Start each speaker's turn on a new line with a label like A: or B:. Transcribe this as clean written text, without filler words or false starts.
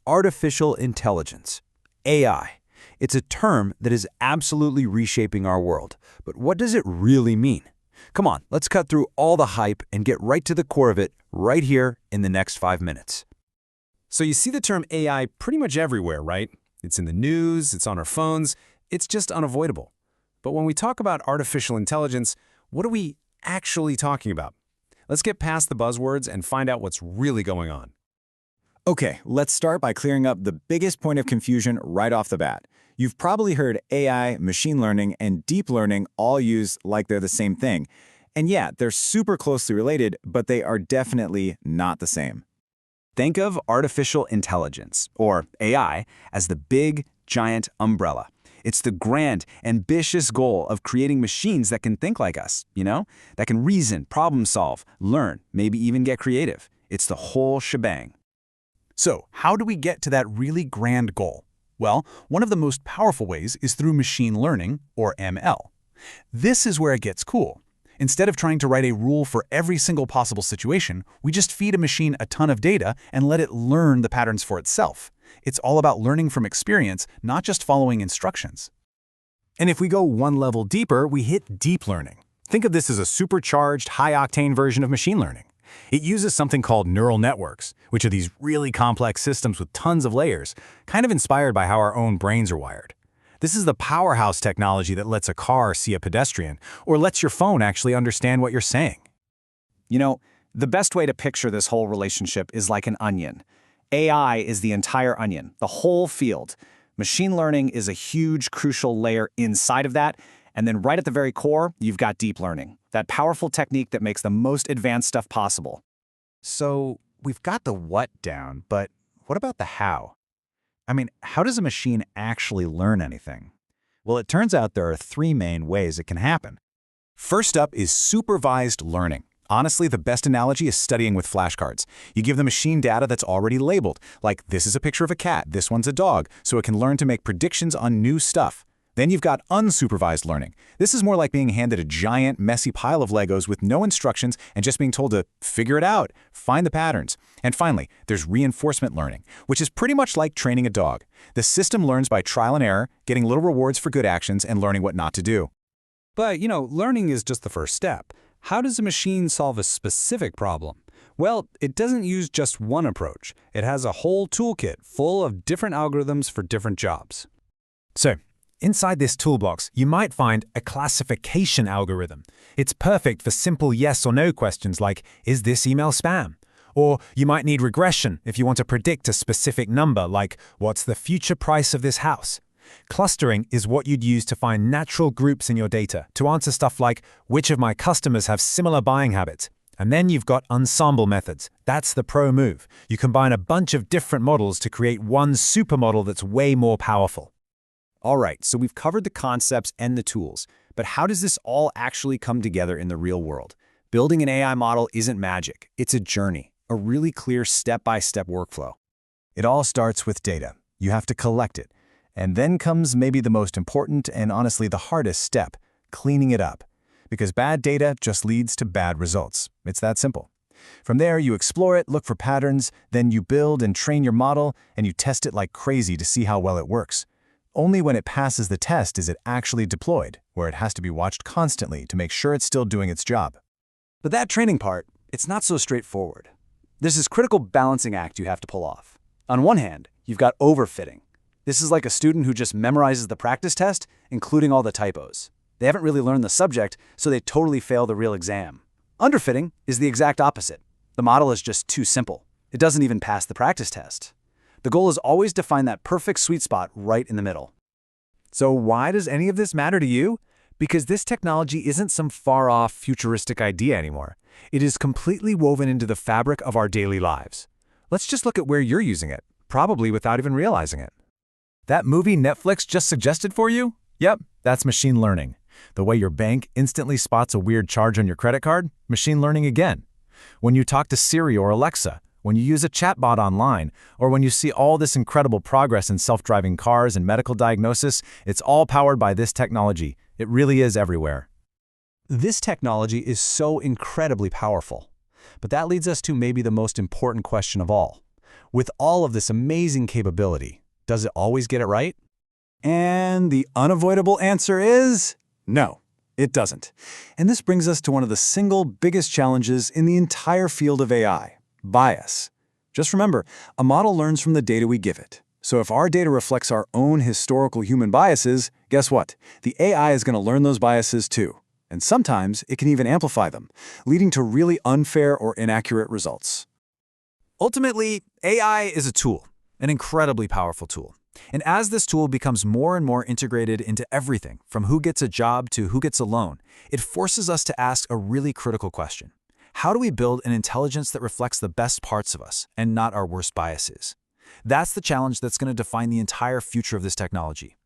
A: artificial intelligence, AI. It's a term that is absolutely reshaping our world. But what does it really mean? Come on, let's cut through all the hype and get right to the core of it right here in the next 5 minutes.
B: So you see the term AI pretty much everywhere, right? It's in the news, it's on our phones, it's just unavoidable. But when we talk about artificial intelligence, what are we actually talking about? Let's get past the buzzwords and find out what's really going on.
C: Okay, let's start by clearing up the biggest point of confusion right off the bat. You've probably heard AI, machine learning, and deep learning all used like they're the same thing. And yeah, they're super closely related, but they are definitely not the same.
A: Think of artificial intelligence, or AI, as the big, giant umbrella. It's the grand, ambitious goal of creating machines that can think like us, that can reason, problem solve, learn, maybe even get creative. It's the whole shebang.
D: So, how do we get to that really grand goal? Well, one of the most powerful ways is through machine learning, or ML. This is where it gets cool. Instead of trying to write a rule for every single possible situation, we just feed a machine a ton of data and let it learn the patterns for itself. It's all about learning from experience, not just following instructions.
C: And if we go one level deeper, we hit deep learning. Think of this as a supercharged, high-octane version of machine learning. It uses something called neural networks, which are these really complex systems with tons of layers, kind of inspired by how our own brains are wired. This is the powerhouse technology that lets a car see a pedestrian, or lets your phone actually understand what you're saying.
E: The best way to picture this whole relationship is like an onion. AI is the entire onion, the whole field. Machine learning is a huge, crucial layer inside of that, and then right at the very core, you've got deep learning, that powerful technique that makes the most advanced stuff possible.
F: So we've got the what down, but what about the how? How does a machine actually learn anything? Well, it turns out there are 3 main ways it can happen.
C: First up is supervised learning. Honestly, the best analogy is studying with flashcards. You give the machine data that's already labeled, like this is a picture of a cat, this one's a dog, so it can learn to make predictions on new stuff. Then you've got unsupervised learning. This is more like being handed a giant, messy pile of Legos with no instructions and just being told to figure it out, find the patterns. And finally, there's reinforcement learning, which is pretty much like training a dog. The system learns by trial and error, getting little rewards for good actions and learning what not to do.
B: But, learning is just the first step. How does a machine solve a specific problem? Well, it doesn't use just one approach. It has a whole toolkit full of different algorithms for different jobs.
G: So, inside this toolbox, you might find a classification algorithm. It's perfect for simple yes or no questions like, is this email spam? Or you might need regression if you want to predict a specific number like, what's the future price of this house? Clustering is what you'd use to find natural groups in your data to answer stuff like, which of my customers have similar buying habits? And then you've got ensemble methods. That's the pro move. You combine a bunch of different models to create one supermodel that's way more powerful.
E: All right, so we've covered the concepts and the tools, but how does this all actually come together in the real world? Building an AI model isn't magic. It's a journey, a really clear step-by-step workflow.
C: It all starts with data. You have to collect it. And then comes maybe the most important and honestly the hardest step, cleaning it up. Because bad data just leads to bad results. It's that simple. From there, you explore it, look for patterns, then you build and train your model, and you test it like crazy to see how well it works. Only when it passes the test is it actually deployed, where it has to be watched constantly to make sure it's still doing its job.
A: But that training part, it's not so straightforward. There's this critical balancing act you have to pull off. On one hand, you've got overfitting. This is like a student who just memorizes the practice test, including all the typos. They haven't really learned the subject, so they totally fail the real exam. Underfitting is the exact opposite. The model is just too simple. It doesn't even pass the practice test. The goal is always to find that perfect sweet spot right in the middle.
F: So why does any of this matter to you? Because this technology isn't some far-off, futuristic idea anymore. It is completely woven into the fabric of our daily lives. Let's just look at where you're using it, probably without even realizing it. That movie Netflix just suggested for you? Yep, that's machine learning. The way your bank instantly spots a weird charge on your credit card? Machine learning again. When you talk to Siri or Alexa, when you use a chatbot online, or when you see all this incredible progress in self-driving cars and medical diagnosis, it's all powered by this technology. It really is everywhere.
B: This technology is so incredibly powerful. But that leads us to maybe the most important question of all.
C: With all of this amazing capability, does it always get it right?
A: And the unavoidable answer is no, it doesn't. And this brings us to one of the single biggest challenges in the entire field of AI, bias. Just remember, a model learns from the data we give it. So if our data reflects our own historical human biases, guess what? The AI is going to learn those biases too. And sometimes it can even amplify them, leading to really unfair or inaccurate results.
F: Ultimately, AI is a tool, an incredibly powerful tool. And as this tool becomes more and more integrated into everything, from who gets a job to who gets a loan, it forces us to ask a really critical question. How do we build an intelligence that reflects the best parts of us and not our worst biases? That's the challenge that's going to define the entire future of this technology.